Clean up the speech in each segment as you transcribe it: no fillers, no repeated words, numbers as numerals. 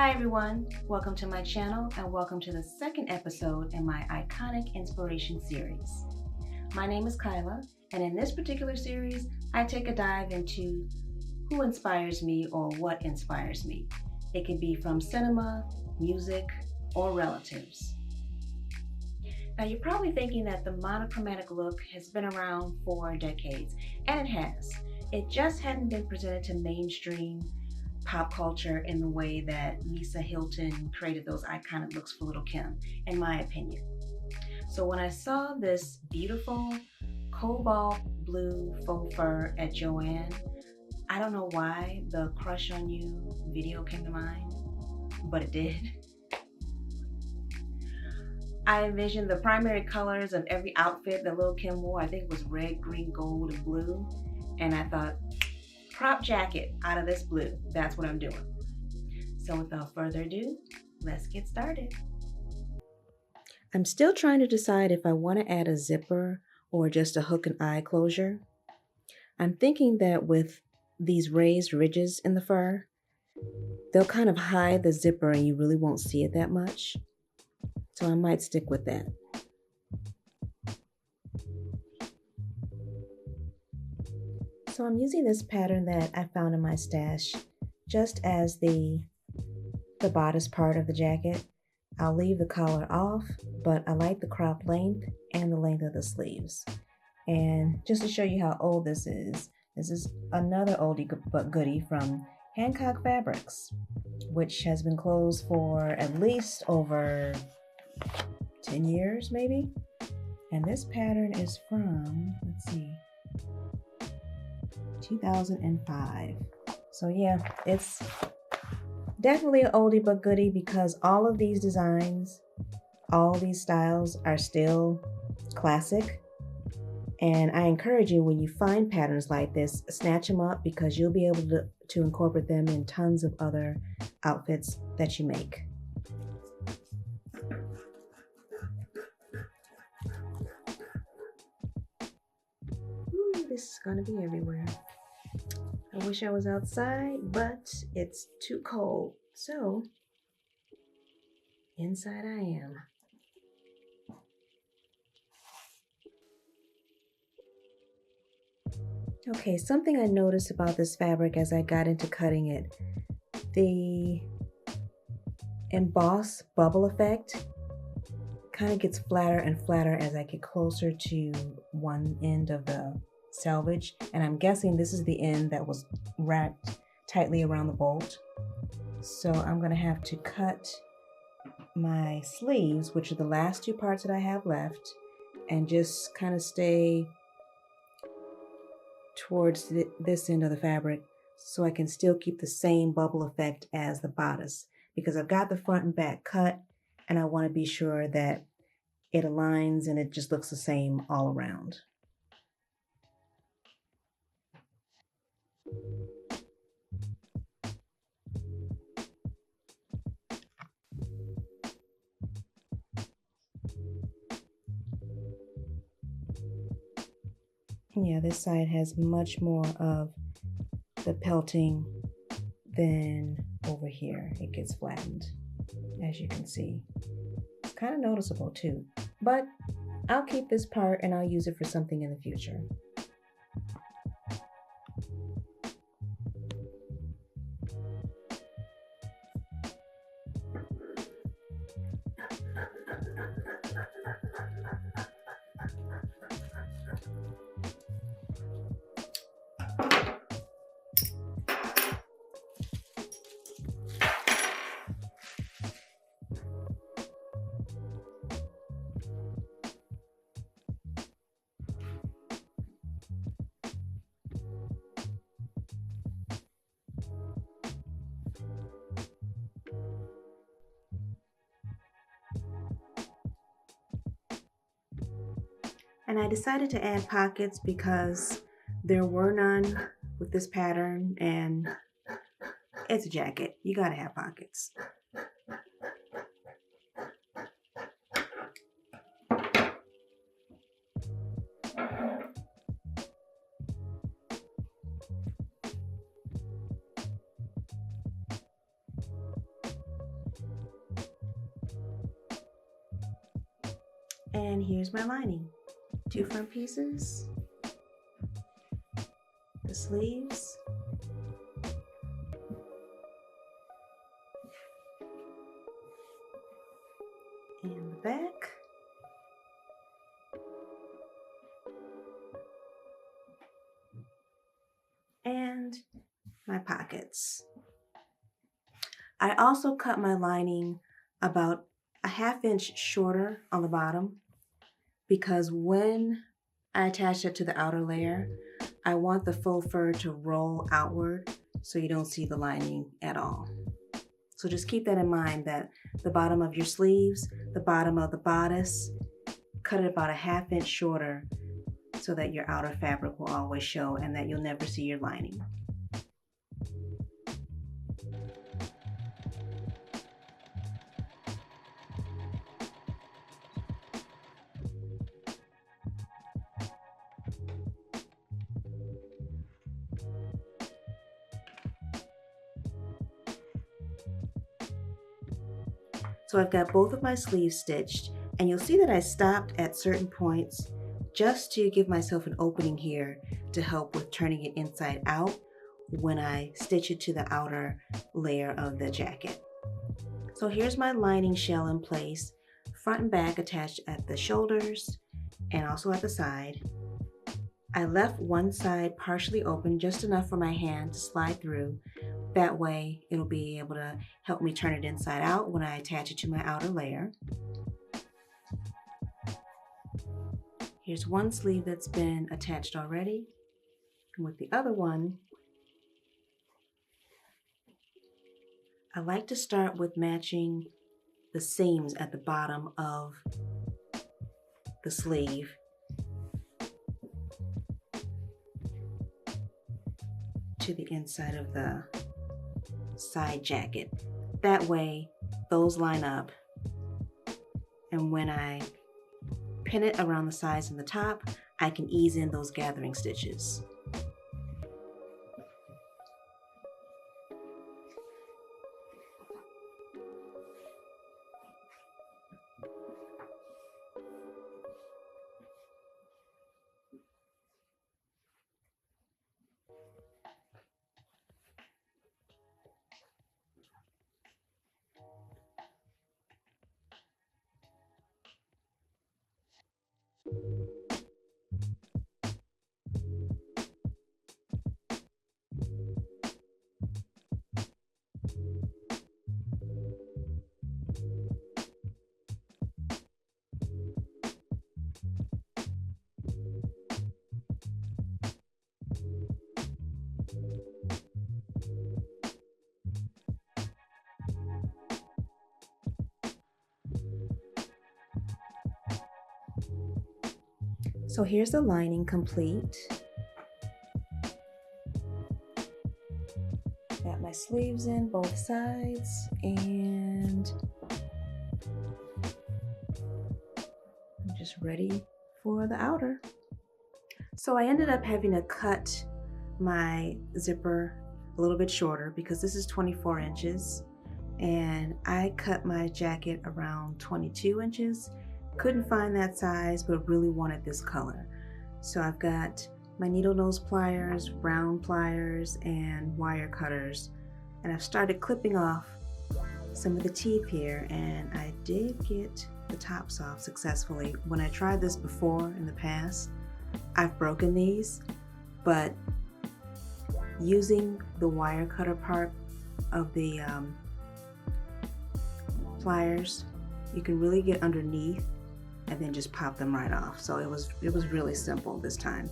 Hi everyone, welcome to my channel and welcome to the second episode in my Iconic Inspiration series. My name is Kyla, and in this particular series, I take a dive into who inspires me or what inspires me. It can be from cinema, music, or relatives. Now you're probably thinking that the monochromatic look has been around for decades, and it has. It just hadn't been presented to mainstream pop culture in the way that Misa Hylton created those iconic looks for Lil Kim, in my opinion. So when I saw this beautiful cobalt blue faux fur at Joann, I don't know why the Crush on You video came to mind, but it did. I envisioned the primary colors of every outfit that Lil Kim wore. I think it was red, green, gold, and blue. And I thought, crop jacket out of this blue. That's what I'm doing. So without further ado, let's get started. I'm still trying to decide if I want to add a zipper or just a hook and eye closure. I'm thinking that with these raised ridges in the fur, they'll kind of hide the zipper and you really won't see it that much. So I might stick with that. So I'm using this pattern that I found in my stash just as the bodice part of the jacket. I'll leave the collar off, but I like the crop length and the length of the sleeves. And just to show you how old this is another oldie but goodie from Hancock Fabrics, which has been closed for at least over 10 years maybe. And this pattern is from, let's see, 2005. So yeah, it's definitely an oldie but goodie because all of these designs, all these styles are still classic. And I encourage you, when you find patterns like this, snatch them up because you'll be able to incorporate them in tons of other outfits that you make. Ooh, this is gonna be everywhere. I wish I was outside, but it's too cold. So, inside I am. Okay, something I noticed about this fabric as I got into cutting it, the emboss bubble effect kind of gets flatter and flatter as I get closer to one end of the selvage, and I'm guessing this is the end that was wrapped tightly around the bolt. So I'm gonna have to cut my sleeves, which are the last two parts that I have left, and just kind of stay towards this end of the fabric so I can still keep the same bubble effect as the bodice, because I've got the front and back cut and I want to be sure that it aligns and it just looks the same all around. Yeah, this side has much more of the pelting than over here. It gets flattened, as you can see. It's kind of noticeable too, but I'll keep this part and I'll use it for something in the future. And I decided to add pockets because there were none with this pattern, and it's a jacket. You gotta have pockets. And here's my lining. 2 front pieces, the sleeves, and the back. And my pockets. I also cut my lining about a 1/2 inch shorter on the bottom because when I attach it to the outer layer, I want the faux fur to roll outward so you don't see the lining at all. So just keep that in mind, that the bottom of your sleeves, the bottom of the bodice, cut it about a 1/2 inch shorter so that your outer fabric will always show and that you'll never see your lining. So I've got both of my sleeves stitched, and you'll see that I stopped at certain points just to give myself an opening here to help with turning it inside out when I stitch it to the outer layer of the jacket. So here's my lining shell in place, front and back attached at the shoulders and also at the side. I left one side partially open, just enough for my hand to slide through. That way it'll be able to help me turn it inside out when I attach it to my outer layer. Here's one sleeve that's been attached already. And with the other one, I like to start with matching the seams at the bottom of the sleeve to the inside of the side jacket. That way those line up, and when I pin it around the sides and the top, I can ease in those gathering stitches. So here's the lining complete. Got my sleeves in both sides, and I'm just ready for the outer. So I ended up having to cut my zipper a little bit shorter because this is 24 inches and I cut my jacket around 22 inches. Couldn't find that size, but really wanted this color. So I've got my needle nose pliers, round pliers, and wire cutters. And I've started clipping off some of the teeth here, and I did get the tops off successfully. When I tried this before in the past, I've broken these, but using the wire cutter part of the pliers, you can really get underneath and then just pop them right off. So it was really simple this time.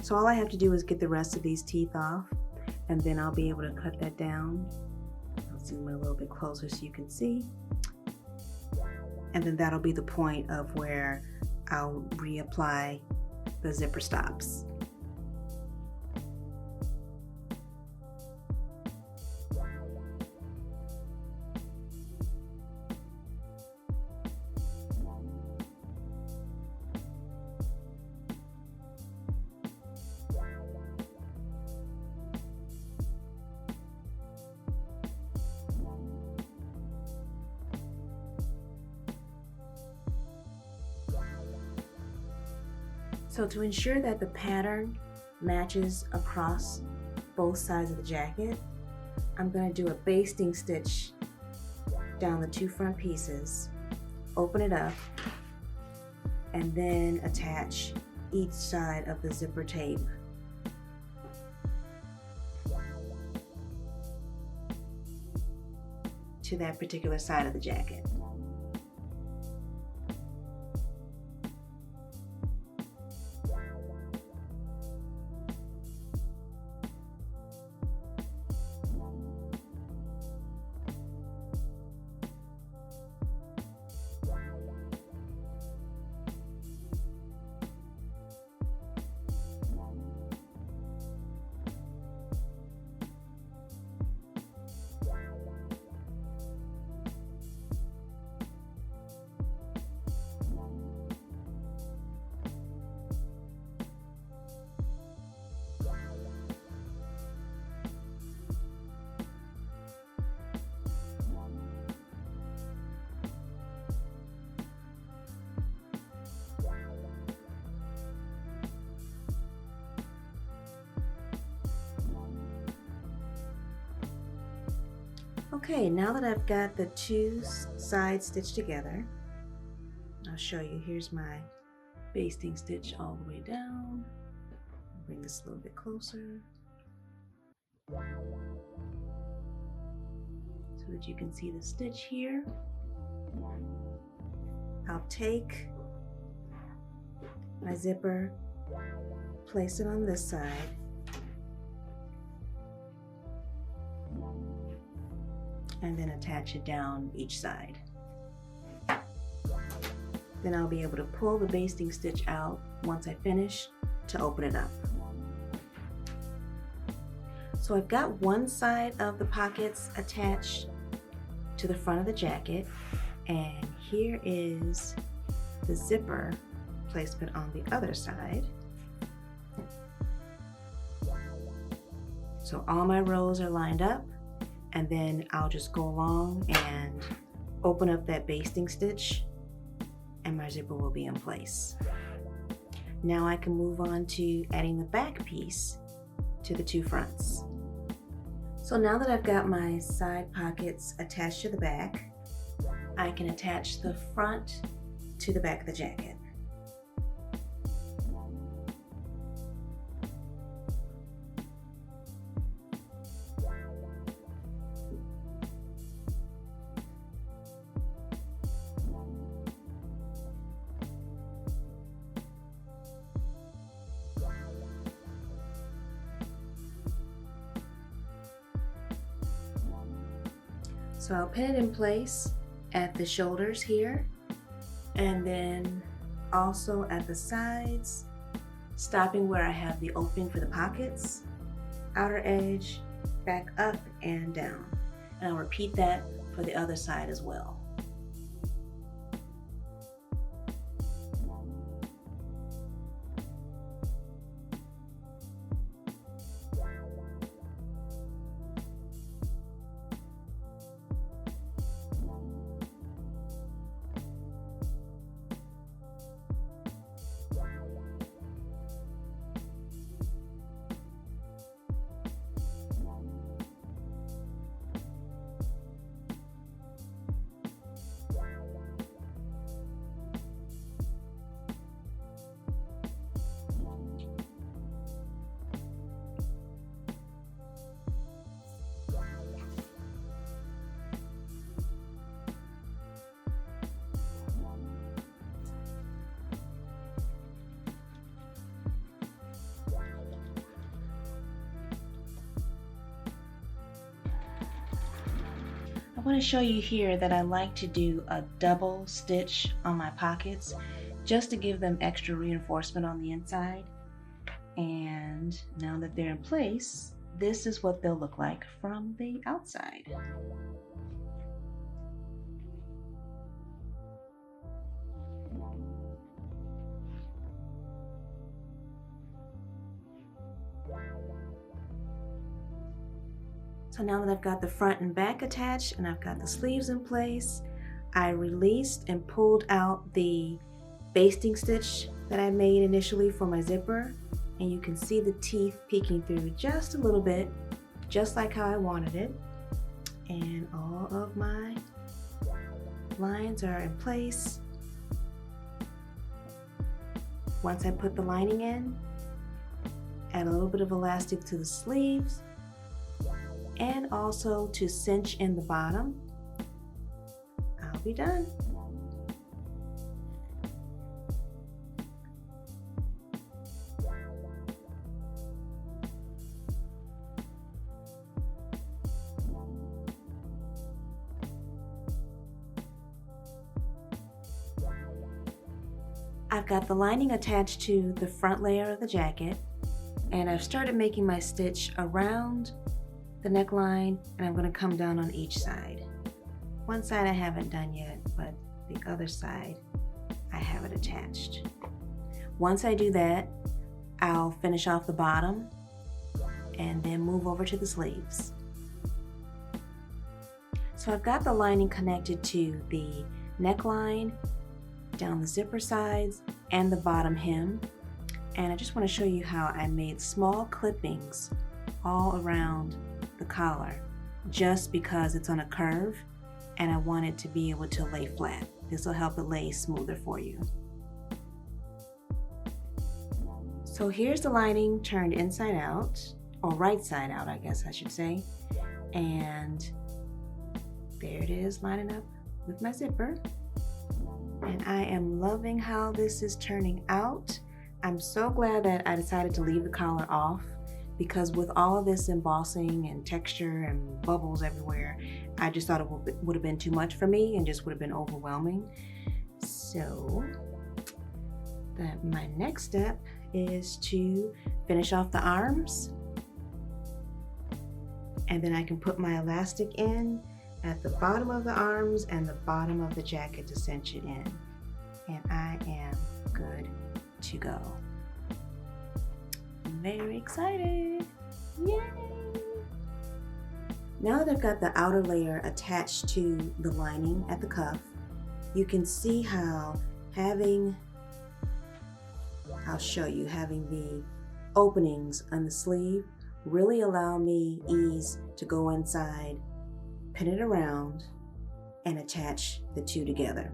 So all I have to do is get the rest of these teeth off, and then I'll be able to cut that down. I'll zoom in a little bit closer so you can see. And then that'll be the point of where I'll reapply the zipper stops. So to ensure that the pattern matches across both sides of the jacket, I'm going to do a basting stitch down the 2 front pieces, open it up, and then attach each side of the zipper tape. To that particular side of the jacket. Okay, now that I've got the 2 sides stitched together, I'll show you. Here's my basting stitch all the way down. Bring this a little bit closer so that you can see the stitch here. I'll take my zipper, place it on this side, and then attach it down each side. Then I'll be able to pull the basting stitch out once I finish to open it up. So I've got one side of the pockets attached to the front of the jacket, and here is the zipper placement on the other side. So all my rows are lined up, and then I'll just go along and open up that basting stitch, and my zipper will be in place. Now I can move on to adding the back piece to the 2 fronts. So now that I've got my side pockets attached to the back, I can attach the front to the back of the jacket. So I'll pin it in place at the shoulders here, and then also at the sides, stopping where I have the opening for the pockets, outer edge, back up and down. And I'll repeat that for the other side as well. I want to show you here that I like to do a double stitch on my pockets just to give them extra reinforcement on the inside. And now that they're in place, this is what they'll look like from the outside. So now that I've got the front and back attached and I've got the sleeves in place, I released and pulled out the basting stitch that I made initially for my zipper, and you can see the teeth peeking through just a little bit, just like how I wanted it. And all of my lines are in place. Once I put the lining in, add a little bit of elastic to the sleeves and also to cinch in the bottom. I'll be done. I've got the lining attached to the front layer of the jacket, and I've started making my stitch around the neckline, and I'm going to come down on each side. One side I haven't done yet, but the other side I have it attached. Once I do that, I'll finish off the bottom and then move over to the sleeves. So I've got the lining connected to the neckline, down the zipper sides, and the bottom hem. And I just want to show you how I made small clippings all around the collar, just because it's on a curve and I want it to be able to lay flat. This will help it lay smoother for you. So here's the lining turned inside out, or right side out, I guess I should say. And there it is, lining up with my zipper. And I am loving how this is turning out. I'm so glad that I decided to leave the collar off, because with all of this embossing and texture and bubbles everywhere, I just thought it would have been too much for me and just would have been overwhelming. So my next step is to finish off the arms, and then I can put my elastic in at the bottom of the arms and the bottom of the jacket to cinch it in. And I am good to go. I'm very excited. Yay! Now that I've got the outer layer attached to the lining at the cuff, you can see how I'll show you, having the openings on the sleeve really allow me ease to go inside, pin it around, and attach the two together.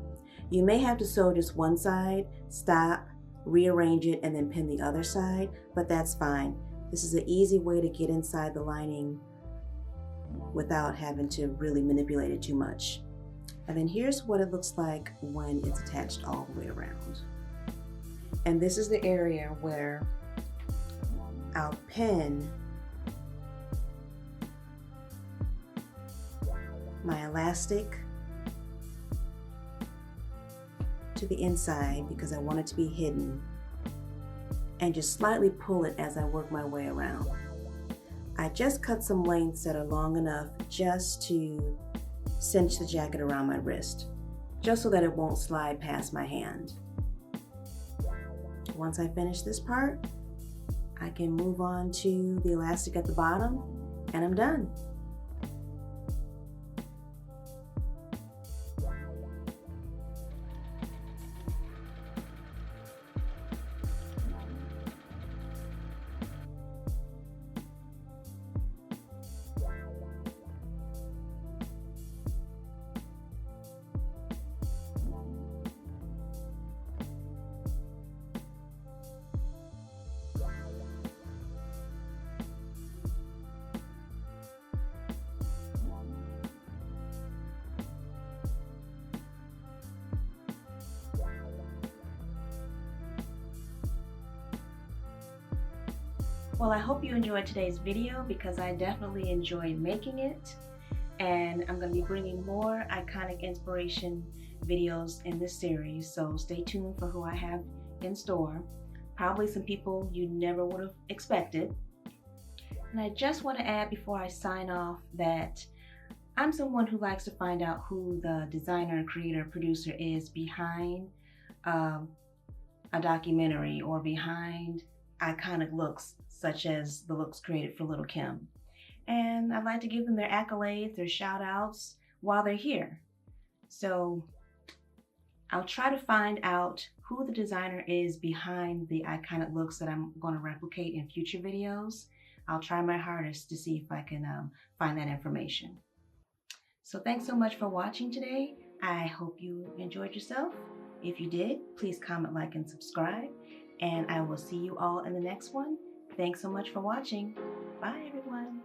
You may have to sew just one side, stop, rearrange it, and then pin the other side, but that's fine. This is an easy way to get inside the lining without having to really manipulate it too much. And then here's what it looks like when it's attached all the way around. And this is the area where I'll pin my elastic to the inside because I want it to be hidden, and just slightly pull it as I work my way around. I just cut some lengths that are long enough just to cinch the jacket around my wrist, just so that it won't slide past my hand. Once I finish this part, I can move on to the elastic at the bottom, and I'm done. Well, I hope you enjoyed today's video, because I definitely enjoyed making it. And I'm going to be bringing more iconic inspiration videos in this series, so stay tuned for who I have in store. Probably some people you never would have expected. And I just want to add before I sign off that I'm someone who likes to find out who the designer, creator, producer is behind a documentary or behind iconic looks, such as the looks created for Lil Kim. And I'd like to give them their accolades, their shout outs while they're here. So I'll try to find out who the designer is behind the iconic looks that I'm going to replicate in future videos. I'll try my hardest to see if I can find that information. So thanks so much for watching today. I hope you enjoyed yourself. If you did, please comment, like, and subscribe. And I will see you all in the next one. Thanks so much for watching. Bye, everyone.